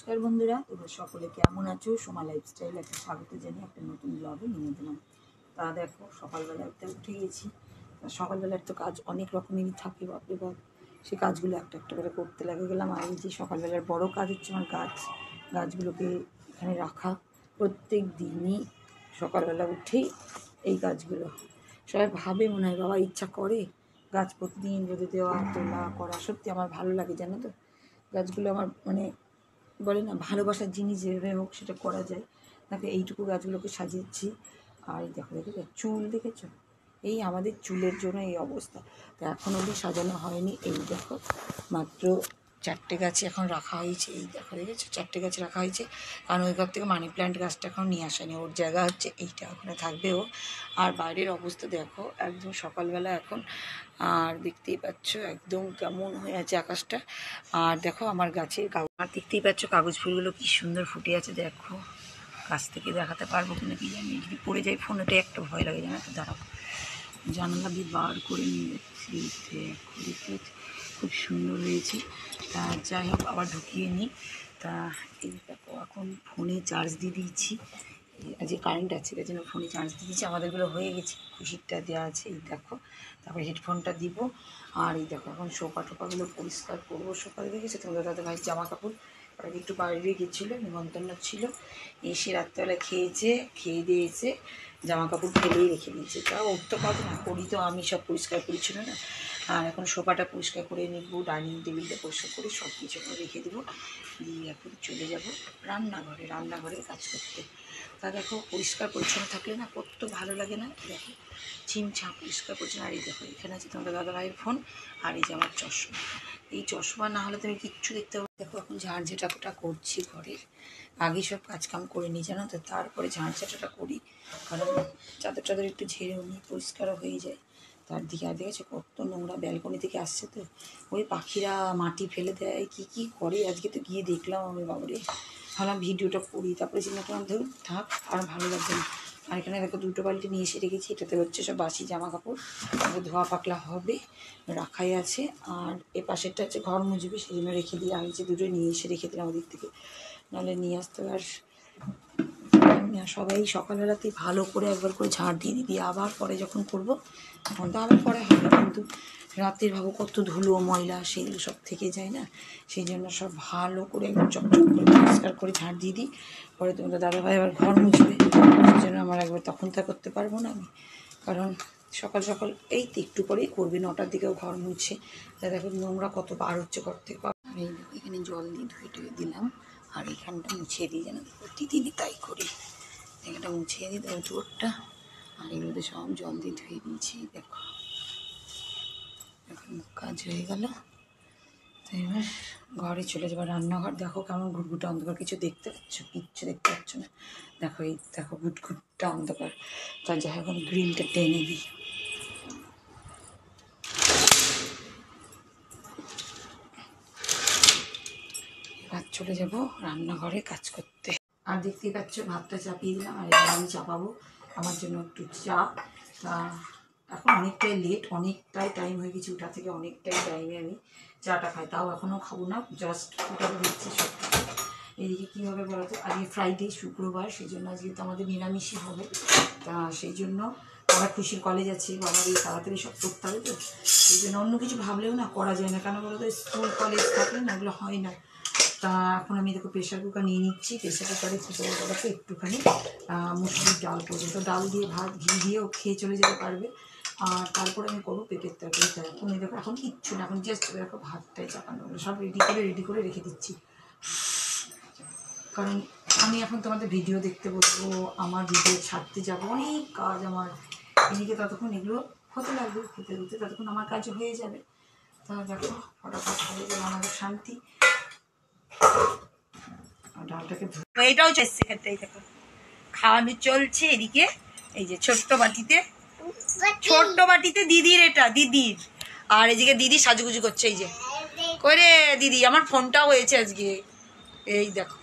নমস্কার বন্ধুরা, তোমরা সকলে কেমন আছো? সোমা লাইফস্টাইল একটা স্বাগত জানিয়ে একটা নতুন ব্লগে নিয়ে দিলাম। তা দেখো, সকালবেলাতে উঠে গেছি। সকালবেলার তো কাজ অনেক রকমেরই থাকে, বাপরে বাপ, সে কাজগুলো একটা একটা করে করতে লাগে গেলাম। আর এই যে সকালবেলার বড় কাজ হচ্ছে আমার গাছগুলোকে এখানে রাখা। প্রত্যেক দিনই সকালবেলা উঠেই এই কাজগুলো সবাই ভাবে, মনে হয় বাবা ইচ্ছা করে গাছ প্রতিদিন রোদে দেওয়া, তোলা, করা। সত্যি আমার ভালো লাগে, জানো তো। গাছগুলো আমার বলে না, ভালোবাসার জিনিস যেভাবে হোক সেটা করা যায়। দেখো এইটুকু গাছগুলোকে সাজিয়েছি। আর এই দেখো চুল দেখেছো? এই আমাদের চুলের জন্য এই অবস্থা। তো এখন অবধি সাজানো হয়নি। এই দেখো মাত্র 4টে গাছ এখন রাখা হয়েছে। এই দেখো দেখেছো, 4টে গাছ রাখা হয়েছে। কারণ ওই ঘর থেকে মানি প্ল্যান্ট গাছটা এখন নিয়ে আসেনি, ওর জায়গা হচ্ছে এইটা, ওখানে থাকবে ও। আর বাইরের অবস্থা দেখো, একদম সকালবেলা এখন। আর দেখতেই পাচ্ছ একদম কেমন হয়ে আছে আকাশটা। আর দেখো আমার গাছে আর দেখতেই পাচ্ছ কাগজ ফুলগুলো কি সুন্দর ফুটে আছে। দেখো কাছ থেকে দেখাতে পারবো কিনা কি জানি, যদি পড়ে যায় ফোনেটা একটা ভয় লাগে, জানো তো। দাঁড়াও, জানালা দিয়ে বার করে নিয়ে যাচ্ছি। দেখো খুব সুন্দর হয়েছে। তা যাই হোক, আবার ঢুকিয়ে নিই। তা এই দেখো এখন ফোনে চার্জ দিয়ে দিয়েছি। যে কারেন্ট আছে তার জন্য ফোনে চার্জ দিয়ে দিয়েছি। আমাদেরগুলো হয়ে গেছে, খুশিরটা দেওয়া আছে। এই দেখো, তারপরে হেডফোনটা দিব। আর এই দেখো এখন টোপাগুলো পরিষ্কার করবো। সকালে দেখেছে তোমাদের দাদা ভাই জামা কাপড় একটু বাইরে গেছিলো, নিমন্ত্রণ ছিল। এসে রাত্রেবেলা খেয়ে দিয়ে এসে জামা কাপড় ফেলেই রেখে দিয়েছে। তাও ওর তো কথা না, করি তো আমি, সব পরিষ্কার করেছিল না। আর এখন সোফাটা পরিষ্কার করে নেব, ডাইনিং টেবিলটা পরিষ্কার করে সব কিছু রেখে দেবো। দিয়ে এখন চলে যাব রান্নাঘরে কাজ করতে। তা দেখো পরিষ্কার পরিচ্ছন্ন থাকলে না কত ভালো লাগে না। দেখো ছিমছাম পরিষ্কার পরিচ্ছন্ন। আর এই দেখো এখানে আছে তোমাদের দাদা ভাইয়ের ফোন। আর এই যে আমার চশমা। এই চশমা না হলে তুমি কিচ্ছু দেখতে পাবো। দেখো এখন ঝাড়ঝাঁটাটা করছি ঘরের। আগে সব কাজকাম করে নিই, জানো তো, তারপরে ঝাড়ঝাঁটাটা করি। কারণ চাদর একটু ঝেড়েও নিই, পরিষ্কারও হয়ে যায়। তার দিকে আর দেখেছো কত নোংরা ব্যালকনি থেকে আসছে। তো ওই পাখিরা মাটি ফেলে দেয়, কী করে। আজকে তো গিয়ে দেখলাম আমি, বাবারে, ভাবলাম ভিডিওটা করি। তারপরে চিন্তা করলাম ধরুন থাক, আর ভালো লাগবে না। আর এখানে দেখো 2টো বালতি নিয়ে এসে রেখেছি। এটাতে হচ্ছে সব বাসি জামা কাপড়, ধোয়া পাকলা হবে, রাখাই আছে। আর এ পাশেরটা হচ্ছে ঘর মুছবে, সেই জন্য রেখে দিয়ে আমি যে 2টো নিয়ে এসে রেখে দিলাম ওদিক থেকে, নাহলে নিয়ে আসতে। আর সবাই সকালবেলাতেই ভালো করে একবার করে ঝাড় দিয়ে আবার পরে যখন করব তখন তো আবার পরে হবে। কিন্তু রাতের ভাবো কত ধুলো ময়লা সেগুলো সব থেকে যায় না, সেই জন্য সব ভালো করে একদম চকচক করে পরিষ্কার করে ঝাড় দিয়ে দিই। পরে তোমাদের দাদাভাই আবার ঘর মুছবে, সেই জন্য আমার একবার তখন তা করতে পারবো না আমি। কারণ সকাল এই তো একটু পরেই করবে, 9টার দিকেও ঘর মুছে। তা দেখো নোংরা কত বার হচ্ছে ঘর থেকে। আর এই দেখো এখানে জল দিয়ে ধুয়ে দিলাম। আর এখানটা মুছিয়ে দিই, যেন প্রতিদিনই তাই করি। এখানটা মুছিয়ে দিই দেবো চোরটা। আর এগুলোতে সব জল দিয়ে ধুয়ে দিয়েছি। দেখো এখন কাজ হয়ে গেল। তো এবার ঘরে চলে যাবো। রান্নাঘর দেখো কেমন ঘুটঘুটে অন্ধকার, কিছু দেখতে পাচ্ছ? কিচ্ছু দেখতে পাচ্ছ না। দেখো এই দেখো ঘুটঘুটটা অন্ধকার। তার যাই এখন গ্রিলটা টেনে দিই। এবার চলে যাবো রান্নাঘরে কাজ করতে। আর দেখতেই পাচ্ছ ভাতটা চাপিয়ে দিলাম। আর এবার আমি চাপাবো আমার জন্য একটু চা। তা এখন অনেকটাই লেট, অনেকটাই টাইম হয়ে গেছে ওটা থেকে, অনেকটাই টাইমে আমি চাটা খাই। তাও এখনও খাবো না, জাস্ট ওটাকে দিচ্ছি সব কিছু। এদিকে কী হবে বলো তো, আজকে ফ্রাইডে, শুক্রবার, সেই জন্য আজকে তো আমাদের নিরামিষই হবে। তা সেই জন্য আবার খুশির কলেজ আছে, বাবার এই তাড়াতাড়ি সব করতে হবে। তো সেই জন্য অন্য কিছু ভাবলেও না করা যায় না, কেন বলো তো, স্কুল কলেজ থাকলে না ওগুলো হয় না। তা এখন আমি দেখো প্রেশার কুকার নিয়ে নিচ্ছি। প্রেশার কুকারে কী করে বলো তো, একটুখানি মুসুরির ডাল করবো। তো ডাল দিয়ে ভাত ঘি দিয়েও খেয়ে চলে যেতে পারবে। আর তারপরে আমি করবো পেটের তরকারি। এখন দেখো এখন কিচ্ছু না, এখন জাস্ট দেখো ভাতটাই চাপানো হলো, সব রেডি করে রেখে দিচ্ছি। কারণ আমি এখন তোমাদের ভিডিও দেখতে বলবো, আমার ভিডিও ছাড়তে যাবো, অনেক কাজ আমার এদিকে। ততক্ষণ এগুলো হতে লাগবে, হতে ততক্ষণ আমার কাজ হয়ে যাবে। তা দেখো ফটাফট হয়ে গেলে আমাদের শান্তি। ডালটাকে এটাও চাইছে খেতেই দেখো খাওয়ানো চলছে এদিকে। এই যে ছোট্ট বাটিতে দিদির, এটা দিদির। আর এদিকে দিদি সাজুগুজু করছে। এই যে করে দিদি, আমার ফোনটাও হয়েছে আজকে। এই দেখো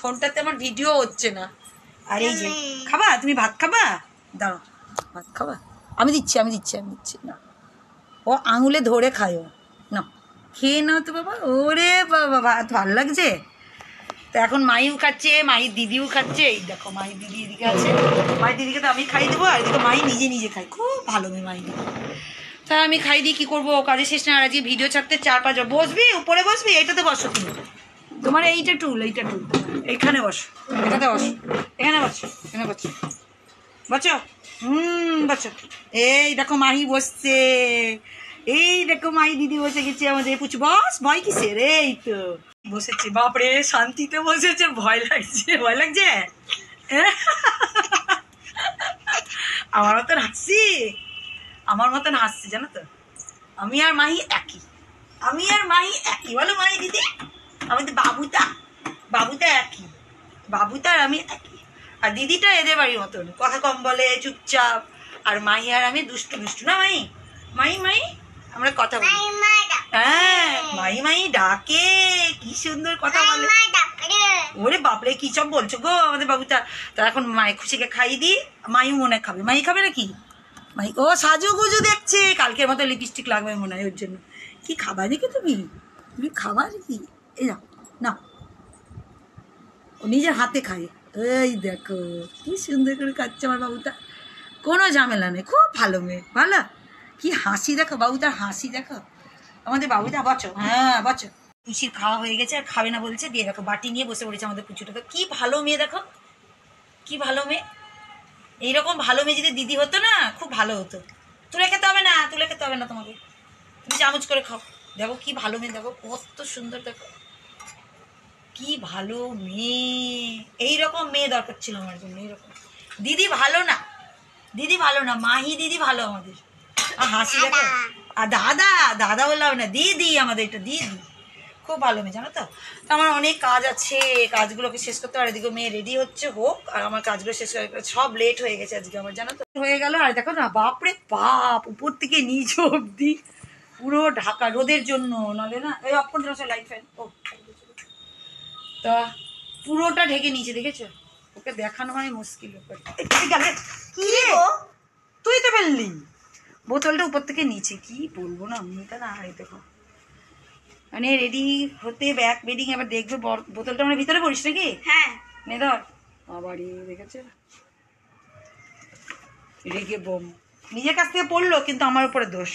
ফোনটাতে আমার ভিডিও হচ্ছে না। আর এই যে খাবা, তুমি ভাত খাবা? দাঁড়ো, ভাত খাবা? আমি দিচ্ছি না, ও আঙুলে ধরে খায়ও না, খেয়ে নাও তো বাবা। ওরে বাবা, ভাত ভালো লাগছে। তা এখন মাইও খাচ্ছে, মাহির দিদিও খাচ্ছে। এই দেখো মাহির দিদি এদিকে আছে, মাহির দিদিকে তো আমি খাই দেবো, আর এদিকে মাহি নিজে নিজে খাই, খুব ভালো মেয়ে মাহি। তাই আমি খাই দিই, কী করবো, কাজে শেষ না। আর আজকে ভিডিও ছাড়তে 4-5 বসবি, উপরে বসবি, এইটাতে বসো তুমি, তোমার এইটা টুল, এইখানে বসো, এটাতে বসো, এখানে বসো, এখানে বসো, বসো, বসো। এই দেখো মাহি বসছে, এই দেখো মাহি দিদি বসে গেছে আমাদের। পুচু বস, ভয় কিসের? এই তো বসেছে, বাপরে শান্তিতে বসেছে, ভয় লাগছে, ভয় লাগছে। আমার মতন হাসছি, আমার মতন হাসছি, জানো তো। আমি আর মাহি একই, আমি আর মাহি একই, বলো মাহি দিদি। আমাদের বাবুটা একই, বাবুটা আর আমি একই। আর দিদিটা এদের বাড়ির মতন, কথা কম বলে, চুপচাপ। আর মাহি আর আমি দুষ্টু দুষ্টু, না মাহি? মাহি আমরা কথা বলি, হ্যাঁ মাহি ডাকে, কি সুন্দর কথা বলে। ওরে বাপরে, কি সব বলছো গো আমাদের বাবুটা। তা এখন মায়ের খুশিকে খাই দিই, মাহি মনে খাবে। মাহি খাবে নাকি? মাহি ও সাজুগুজু দেখছে, কালকের মতো লিপস্টিক লাগবে মনে হয় ওর জন্য। কি খাবা নাকি তুমি খাবা নাকি? এই না, ও নিজের হাতে খায়। এই দেখো কি সুন্দর করে খাচ্ছে আমার বাবুটা, কোনো ঝামেলা নেই, খুব ভালো মেয়ে, ভালো। কি হাসি দেখো বাবুটার, হাসি দেখো আমাদের বাবুটা। বচো, হ্যাঁ বচো। পুচির খাওয়া হয়ে গেছে, আর খাবে না বলছে, দিয়ে দেখো বাটি নিয়ে বসে পড়েছে আমাদের পুচুটাকে। কি ভালো মেয়ে দেখো, কি ভালো মেয়ে। এইরকম ভালো মেয়ে যদি দিদি হতো না, খুব ভালো হতো। তুলে খেতে হবে না, তোমাকে, তুমি চামচ করে খাও। দেখো কি ভালো মেয়ে, দেখো কত সুন্দর, দেখো কি ভালো মেয়ে। এইরকম মেয়ে দরকার ছিল আমার জন্য, এইরকম দিদি ভালো না, মাহি দিদি ভালো আমাদের। আর হাসি দেখো, আর দাদা বললাম না, দিদি আমাদের, এটা দিদি খুব ভালো মেয়ে, জানো তো। আমার অনেক কাজ আছে, কাজগুলোকে শেষ করতে পারে। এদিকে মেয়ে রেডি হচ্ছে, হোক, আর আমার কাজগুলো শেষ করে, সব লেট হয়ে গেছে আজকে আমার, জানো তো, হয়ে গেল। আর দেখো না, বাপরে বাপ, উপর থেকে নিচ অব্দি পুরো ঢাকা, রোদের জন্য, নাহলে না। এই অফ করে দিল লাইট ফ্যান, ও তা পুরোটা ঢেকে নিয়েছে, দেখেছো? ওকে দেখানো হয় মুশকিল। কি রে, তুই তো ফেললি বোতলটা উপর থেকে নিচে, কি বলবো না মেয়েটা না। এই দেখো মানে রেডি হতে, ব্যাগ বেডিং, এবার দেখবে বোতলটা আমরা ভিতরে পড়িস নাকি? হ্যাঁ নে ধর। আবার দেখেছে, রেগে বোম, নিজের কাছ থেকে পড়লো, কিন্তু আমার উপরে দোষ।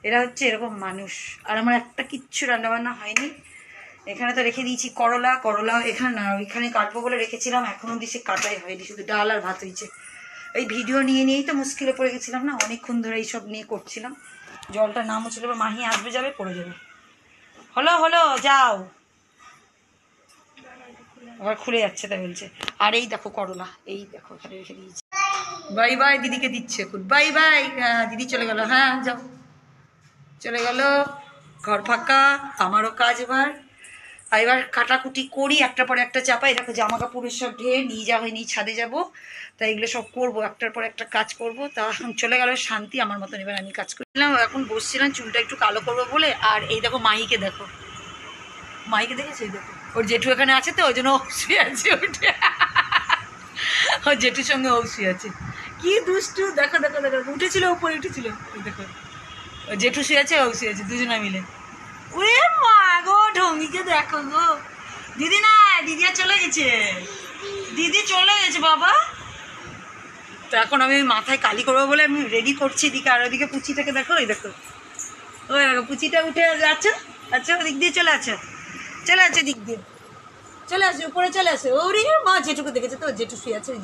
এরা হচ্ছে এরকম মানুষ। আর আমার একটা কিচ্ছু রান্নাবান্না হয়নি। এখানে তো রেখে দিয়েছি করলা, এখানে না, ওইখানে কাটবো বলে রেখেছিলাম, এখনো দিছে কাটাই হয়নি, শুধু ডাল আর ভাত হয়েছে। এই ভিডিও নিয়েই তো মুশকিলে পড়ে গেছিলাম না, অনেকক্ষণ ধরে এইসব নিয়ে করছিলাম। জলটা নাম হচ্ছিল, মাহি আসবে, যাবে, পড়ে যাবে। হলো যাও, আবার খুলে যাচ্ছে তাই বলছে। আর এই দেখো করলা, এই দেখো এখানে রেখে দিয়েছি। বাই বাই, দিদিকে দিচ্ছে এখন, বাই বাই। দিদি চলে গেল, হ্যাঁ যাও, চলে গেল, ঘর ফাঁকা, আমারও কাজ। এবার কাটাকুটি করি, একটার পর একটা চাপাই। দেখো জামা কাপড়ের সব ঢের নিয়ে যাওয়া হয়নি, ছাদে যাবো, তাই এগুলো সব করবো, একটার পর একটা কাজ করবো। তা চলে গেল শান্তি আমার মতন। এবার আমি কাজ করছিলাম, এখন বসছিলাম চুলটা একটু কালো করবো বলে। আর এই দেখো মাহিকে দেখো, মাহিকে দেখেছো? এই দেখো, ওর জেঠু এখানে আছে তো, ওই জন্য শুয়ে আছে, উঠে ওর জেঠুর সঙ্গে শুয়ে আছে। কি দুষ্টু, দেখো উঠেছিল, উপরে উঠেছিল, দেখো ওর জেঠু শুয়ে আছে, শুয়ে আছে, দুজনে মিলে। ওরে মা গো, ঢঙ্গিকে দেখো গো। দিদি না, দিদি আর চলে গেছে, দিদি চলে গেছে বাবা। তো এখন আমি মাথায় কালি করবো বলে আমি রেডি করছি এদিকে। আর ওদিকে পুচিটাকে দেখো, ওই দেখো, ওই দেখো পুচিটা উঠে যাচ্ছে। আচ্ছা ওদিক দিয়ে চলে আছে দিক দিয়ে চলে আসে, উপরে চলে আসে। ওরে মা, জেঠুকে দেখেছে তো, জেঠু শুয়ে আছে, ওই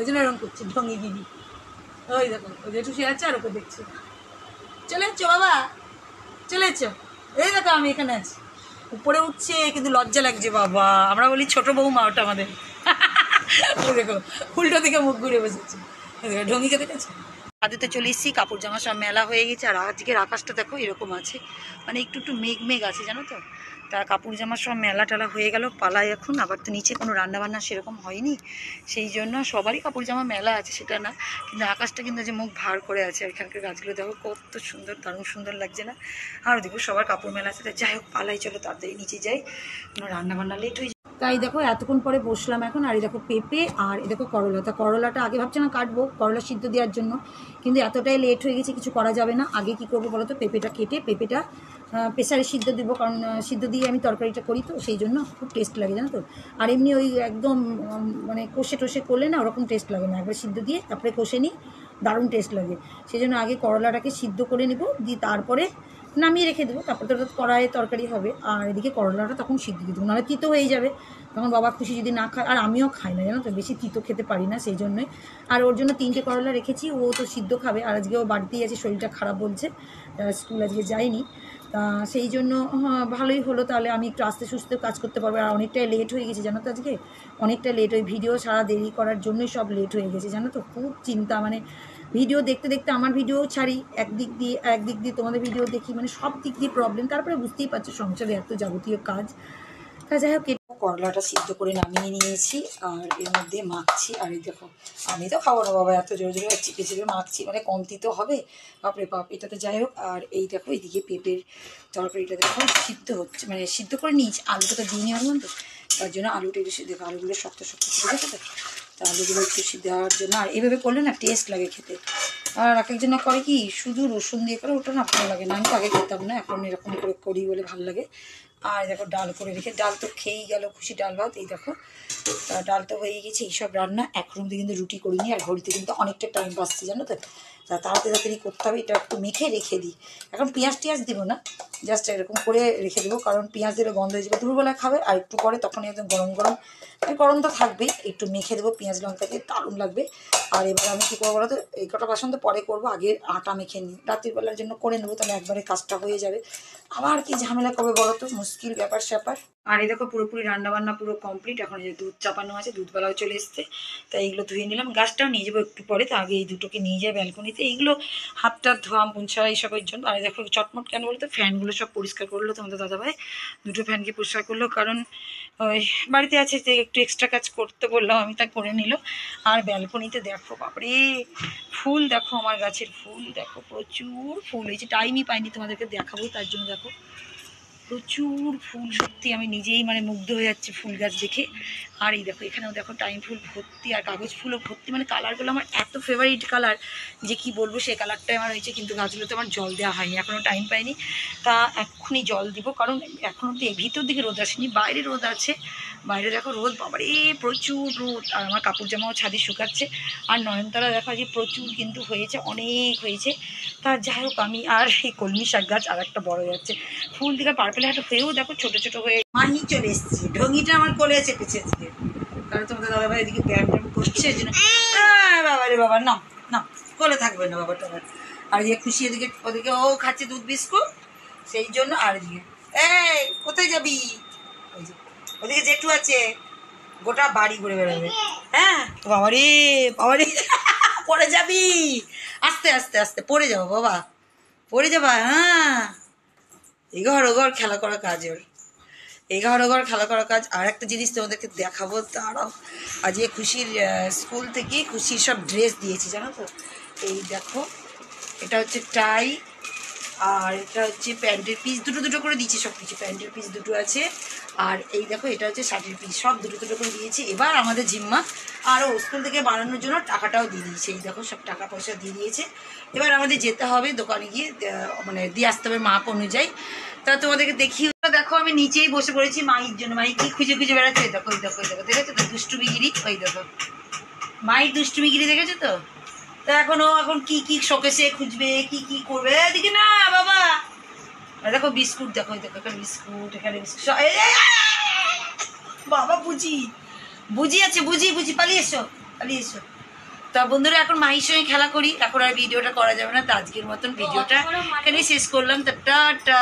জন্য এরকম করছে ঢঙ্গি দিদি। ওই দেখো, ওই জেঠু শুয়ে আছে, আর ওকে দেখছে। চলে এসছো বাবা, চলে এসছো। এই দেখো আমি এখানে আছি, উপরে উঠছে, কিন্তু লজ্জা লাগছে বাবা। আমরা বলি ছোট বৌমা, ওটা আমাদের। দেখো উল্টো দিকে মুখ ঘুরে বসেছে, ঢঙ্গিকে দেখেছে। আদিতে চলে এসেছি, কাপড় জামা সব মেলা হয়ে গেছে। আর আজকের আকাশটা দেখো এরকম আছে, মানে একটু মেঘ আছে, জানো তো। তা কাপড় জামা সব মেলা টালা হয়ে গেল, পালাই এখন। আবার তো নিচে কোনো রান্নাবান্না সেরকম হয়নি, সেই জন্য সবারই কাপড় জামা মেলা আছে, সেটা না, কিন্তু আকাশটা কিন্তু যে মুখ ভার করে আছে। আর এখানকার গাছগুলো দেখো কত সুন্দর, দারুণ সুন্দর লাগছে না? আর দেখো সবার কাপড় মেলা আছে। যাই হোক পালাই, চলো তাড়াতাড়ি নিচে যাই, কোনো রান্নাবান্না লেট হয়ে যায়। তাই দেখো এতক্ষণ পরে বসলাম এখন। আর এই দেখো পেঁপে, আর এই দেখো করলা। তা করলাটা আগে ভাবছিলাম কাটবো, করলা সিদ্ধ দেওয়ার জন্য, কিন্তু এতটাই লেট হয়ে গেছে, কিছু করা যাবে না। আগে কি করবো বলো তো, পেঁপেটা কেটে, পেঁপেটা প্রেসারে সিদ্ধ দেবো, কারণ সিদ্ধ দিয়ে আমি তরকারিটা করি তো, সেই জন্য খুব টেস্ট লাগে জানো তো। আর এমনি ওই একদম মানে কষে টষে করলে না ওরকম টেস্ট লাগে না, একবার সিদ্ধ দিয়ে তারপরে কষে নিই, দারুণ টেস্ট লাগে। সেই জন্য আগে করলাটাকে সিদ্ধ করে নেব, দিয়ে তারপরে নামিয়ে রেখে দেবো, তারপর তো কড়াইয়ে তরকারি হবে। আর এদিকে করলাটা তখন সিদ্ধ দিয়ে দেবো, নাহলে তিতো হয়ে যাবে তখন বাবা খুশি যদি না খায়। আর আমিও খাই না জানো তো, বেশি তিতো খেতে পারি না, সেই জন্যই। আর ওর জন্য 3টে করলা রেখেছি, ও তো সিদ্ধ খাবে। আর আজকে ও বাড়িতেই আছে, শরীরটা খারাপ বলছে, স্কুল আজকে যায়নি। তা সেই জন্য ভালোই হলো, তাহলে আমি একটু আস্তে সুস্তে কাজ করতে পারবো। আর অনেকটাই লেট হয়ে গেছে জানো তো, আজকে অনেকটা লেট, ওই ভিডিও সারা দেরি করার জন্যই সব লেট হয়ে গেছে জানো তো। খুব চিন্তা, মানে ভিডিও দেখতে দেখতে আমার ভিডিও ছাড়ি একদিক দিয়ে তোমাদের ভিডিও দেখি, মানে সব দিক দিয়ে প্রবলেম। তারপরে বুঝতেই পারছো সংসারে এত যাবতীয় কাজ। তা যাই হোক, করলাটা সিদ্ধ করে নামিয়ে নিয়েছি, আর এর মধ্যে মাখছি। আর এই দেখো, আমি তো খাবো না বাবা, এত জোরে জোরে চিপে চিপে মাখছি, মানে কমতি তো হবে, বাপরে বাপ। এটা তো যাই হোক। আর এই দেখো এইদিকে পেঁপের তরকারিটা দেখো সিদ্ধ হচ্ছে, মানে সিদ্ধ করে নিয়েছি, আলুটা তো দিয়ে নেওয়ার তো, তার জন্য আলুটা একটু সিদ্ধ, আলুগুলো শক্ত শক্ত ছিল দেখো তো, তা আলুগুলো একটু সিদ্ধ হওয়ার জন্য। আর এইভাবে করলে না টেস্ট লাগে খেতে। আর এক একজন করে কি শুধু রসুন দিয়ে করে, ওটা না ভালো লাগে না, আমি তো আগে খেতাম না, এখন এরকম করে করি বলে ভালো লাগে। আর দেখো ডাল করে রেখে, ডাল তো খেয়েই গেল খুশি, ডাল ভাত। এই দেখো ডাল তো হয়ে গেছে, এইসব রান্না। এখন অবধি কিন্তু রুটি করিনি, আর ঘড়িতে কিন্তু অনেকটা টাইম পাচ্ছে জানো তো, তা তাড়াতাড়ি করতে হবে। এটা একটু মেখে রেখে দিই, এখন পেঁয়াজ টিয়াজ দেবো না, জাস্ট এরকম করে রেখে দেবো, কারণ পেঁয়াজ দিলে গন্ধ হয়ে যাবে, দুপুরবেলা খাবে। আর একটু পরে তখন একদম গরম গরম, গরম তো থাকবেই, একটু মেখে দেবো পেঁয়াজ লঙ্কা দিয়ে, দারুণ লাগবে। আর এবার আমি কী করবো বলো তো, এই কটা বাসন তো পরে করবো, আগে আটা মেখে নিই, রাত্রির বেলার জন্য করে নেবো, তাহলে একবারে কাজটা হয়ে যাবে। আবার কি ঝামেলা করবে বলো তো, মুশকিল ব্যাপার স্যাপার। আর এই দেখো পুরোপুরি রান্নাবান্না পুরো কমপ্লিট। এখন এই যে দুধ চাপানো আছে, দুধবেলাও চলে এসছে, তাই এইগুলো ধুয়ে নিলাম। গাছটাও নিয়ে যাবো একটু পরে, তো আগে এই দুটোকে নিয়ে যাই ব্যালকনিতে, এইগুলো হাতটা ধোয়া মুছা এইসবের জন্য। আর দেখো চটমট কেন বলতো, ফ্যানগুলো সব পরিষ্কার করলো তোমাদের দাদাভাই, দুটো ফ্যানকে পরিষ্কার করলো, কারণ ওই বাড়িতে আছে যে একটু এক্সট্রা কাজ করতে বললাম আমি, তা করে নিল। আর ব্যালকনিতে দেখো বাপরে ফুল, দেখো আমার গাছের ফুল দেখো, প্রচুর ফুল হয়েছে, টাইমই পাইনি তোমাদেরকে দেখাবো, তার জন্য দেখো প্রচুর ফুল, সত্যি আমি নিজেই মানে মুগ্ধ হয়ে যাচ্ছি ফুল গাছ দেখে। আর এই দেখো এখানেও দেখো টাইম ফুল ভর্তি, আর কাগজ ফুলও ভর্তি, মানে কালারগুলো আমার এত ফেভারিট কালার যে কি বলবো, সেই কালারটাই আমার হয়েছে। কিন্তু গাছগুলোতে আমার জল দেওয়া হয়নি, এখনও টাইম পাইনি, তা এক্ষুনি জল দিব, কারণ এখন অব্দি ভিতর দিকে রোদ আসেনি, বাইরে রোদ আছে। বাইরে দেখো রোদ, বাবারে প্রচুর রোদ। আর আমার কাপড় জামাও ছাদে শুকাচ্ছে। আর নয়নতারা দেখা যায় প্রচুর কিন্তু হয়েছে, অনেক হয়েছে। তা যাই হোক, আমি আর এই কলমি শাক গাছ আর একটা বড় যাচ্ছে, ফুল দিকে পার্পেল হাটে হয়েও দেখো ছোটো ছোটো হয়ে। মাহি চলে এসছে, ঢঙ্গিটা আমার কোলে চেপেছে আজকে, কারণ তোমাদের দাদাভাই এদিকে ব্যায়াম ট্যাম করছে, এই জন্য বাবা রে বাবা, না না কোলে থাকবে না বাবা তোমার। আর ইয়ে খুশি এদিকে, ওদিকে ও খাচ্ছে দুধ বিস্কুট, সেই জন্য। আর এদিকে এই কোথায় যাবি, ওই যে ওদিকে জেঠু আছে, গোটা বাড়ি ঘুরে বেড়াবে। হ্যাঁ বাবারে বাবারে, পড়ে যাবি, আস্তে আস্তে আস্তে পড়ে যাবো বাবা, পড়ে যাবা। হ্যাঁ এঘর ওঘর খেলা করা কাজ ওর, এঘর ওঘর খেলা করা কাজ। আর একটা জিনিস তোমাদেরকে দেখাবো, তারাও আজকে খুশির স্কুল থেকে খুশির সব ড্রেস দিয়েছি জানো তো। এই দেখো এটা হচ্ছে টাই, আর এটা হচ্ছে প্যান্টের পিস, দুটো দুটো করে দিয়েছি সব কিছু, প্যান্টের পিস দুটো আছে। আর এই দেখো এটা হচ্ছে শার্টের পিস, সব দুটো দুটো করে দিয়েছি। এবার আমাদের জিম্মা, আরও স্কুল থেকে বানানোর জন্য টাকাটাও দিয়ে দিয়েছে, এই দেখো সব টাকা পয়সা দিয়ে দিয়েছে। এবার আমাদের যেতে হবে দোকানে গিয়ে, মানে দিয়ে আসতে হবে মাপ অনুযায়ী। তা তোমাদেরকে দেখি, দেখো আমি নিচেই বসে পড়েছি মাহির জন্য, মাহি কি খুঁজে খুঁজে বেড়াচ্ছে, দেখো ওই দেখো, ওই দেখো, দেখেছো তো দুষ্টুমিগিরি, ওই দেখো মাহির দুষ্টুমিগিরি দেখেছো তো। তা এখন কি কি শোকেসে খুঁজবে, কি কি করবে, এদিকে না বাবা। দেখো বিস্কুট, দেখো দেখো এখানে বিস্কুট, এখানে বিস্কুট, বাবা বুঝি বুঝি আছে, বুঝি বুঝি, পালিয়ে এসো পালিয়ে এসো। তা বন্ধুরা এখন মাহির সঙ্গে খেলা করি, এখন আর ভিডিওটা করা যাবে না, তো আজকের মতন ভিডিওটা এখানেই শেষ করলাম, তা টাটা।